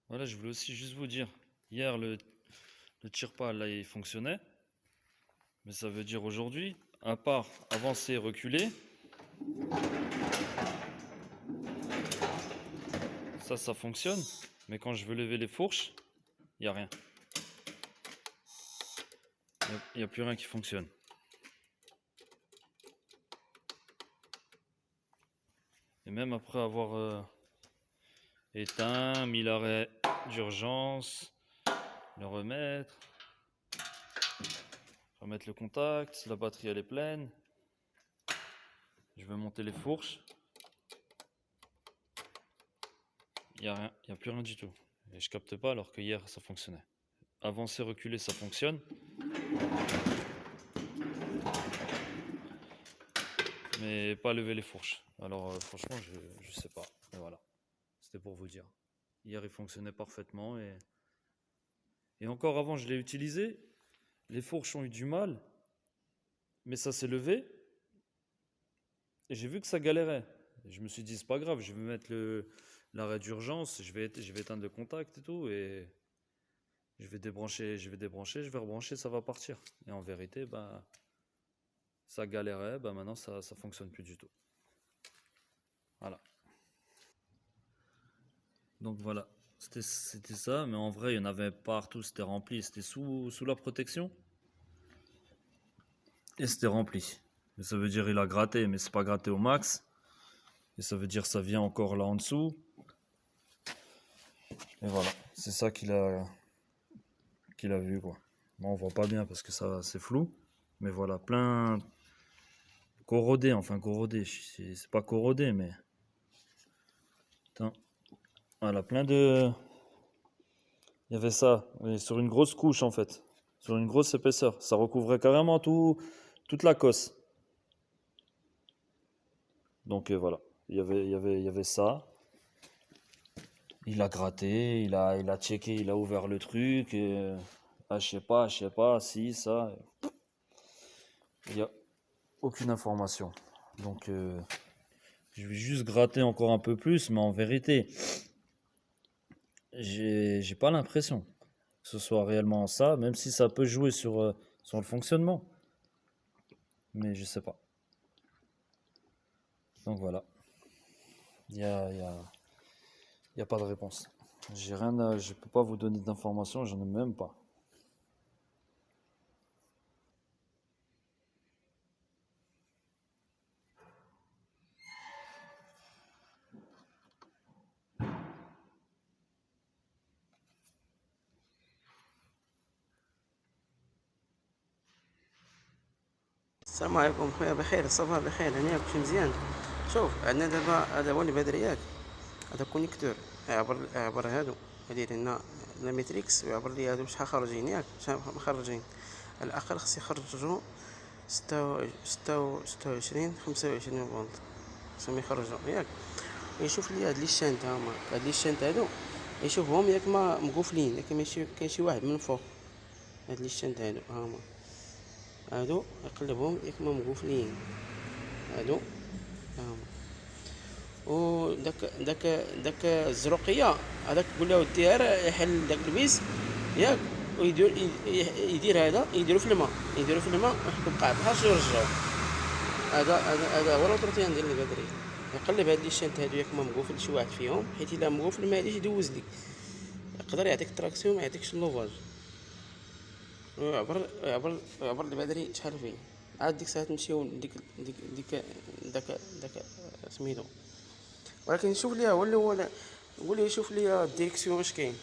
Voilà, je voulais aussi juste vous dire, hier le tire-pas là il fonctionnait, mais ça veut dire aujourd'hui, à part avancer et reculer, ça fonctionne, mais quand je veux lever les fourches, il n'y a rien. Il n'y a plus rien qui fonctionne. Et même après avoir éteint, mis l'arrêt d'urgence, le remettre le contact, la batterie elle est pleine, je veux monter les fourches, il n'y a rien, il n'y a plus rien du tout. Et je capte pas alors que hier ça fonctionnait. Avancer, reculer, ça fonctionne. Mais pas lever les fourches. Alors franchement, je sais pas. Mais voilà, c'était pour vous dire. Hier, il fonctionnait parfaitement. Et encore avant, je l'ai utilisé. Les fourches ont eu du mal. Mais ça s'est levé. Et j'ai vu que ça galérait. Et je me suis dit, c'est pas grave, je vais mettre l'arrêt d'urgence. Je vais éteindre le contact et tout. Et je vais débrancher, je vais rebrancher, ça va partir. Et en vérité, bah, ça galérait. Bah, maintenant, ça fonctionne plus du tout. Voilà. Donc voilà, c'était ça, mais en vrai, il y en avait partout, c'était rempli, c'était sous la protection, et c'était rempli. Mais ça veut dire il a gratté, mais c'est pas gratté au max, et ça veut dire ça vient encore là en dessous. Et voilà, c'est ça qu'il a vu, quoi. Bon, on voit pas bien parce que ça c'est flou, mais voilà, plein corrodé, c'est pas corrodé, mais putain, voilà, plein de, il y avait ça, et sur une grosse couche en fait, sur une grosse épaisseur, ça recouvrait carrément toute la cosse. Donc voilà, il y avait ça. Il a gratté, il a checké, il a ouvert le truc. Et, ah, je sais pas, si, ça. Il n'y a aucune information. Donc je vais juste gratter encore un peu plus, mais en vérité, j'ai pas l'impression que ce soit réellement ça, même si ça peut jouer sur le fonctionnement. Mais je sais pas. Donc voilà, il y a, il y a, il y a pas de réponse. J'ai rien je peux pas vous donner d'informations, j'en ai même pas. السلام عليكم خويا، بخير الصباح بخير، هنيا كلشي مزيان. شوف عندنا دابا هذا هو اللي بدري ياك، هذا كونيكتور يعبر هادو، هادي لنا لا ميتريكس، ويعبر لي هادو شحال خارجين ياك، شحال مخرجين. على الاقل خص يخرجوا 26 25 فولت خصهم يخرجوا ياك. ويشوف لي هاد لي شانت، هما هاد لي شانت هادو يشوفهم ياك ما مقفلين، ياك ماشي كاين شي واحد من فوق. هاد لي شانت هادو هما هادو يقلبهم ياك ما مقفلين هادو هما. و داك الزروقيه هذاك قول له دير يحل داك البيس ياك، يدير هذا يديرو في الماء، ويحكم قاع بحال شي يرجعو. هذا هو لوطروتيان ديال البدري. يقلب هاد لي شانت هادو ياك ما مقفل شي واحد فيهم، حيت الا مقفل ما غاديش يدوز لك، يقدر يعطيك تراكسيون ما يعطيكش اللوفاج. ويعبر البدري شحال فيه. عاد ديك الساعه نمشيو داك سميتو. ولكن شوف ليها هو اللي قول لي شوف لي الديريكسيون واش كاين.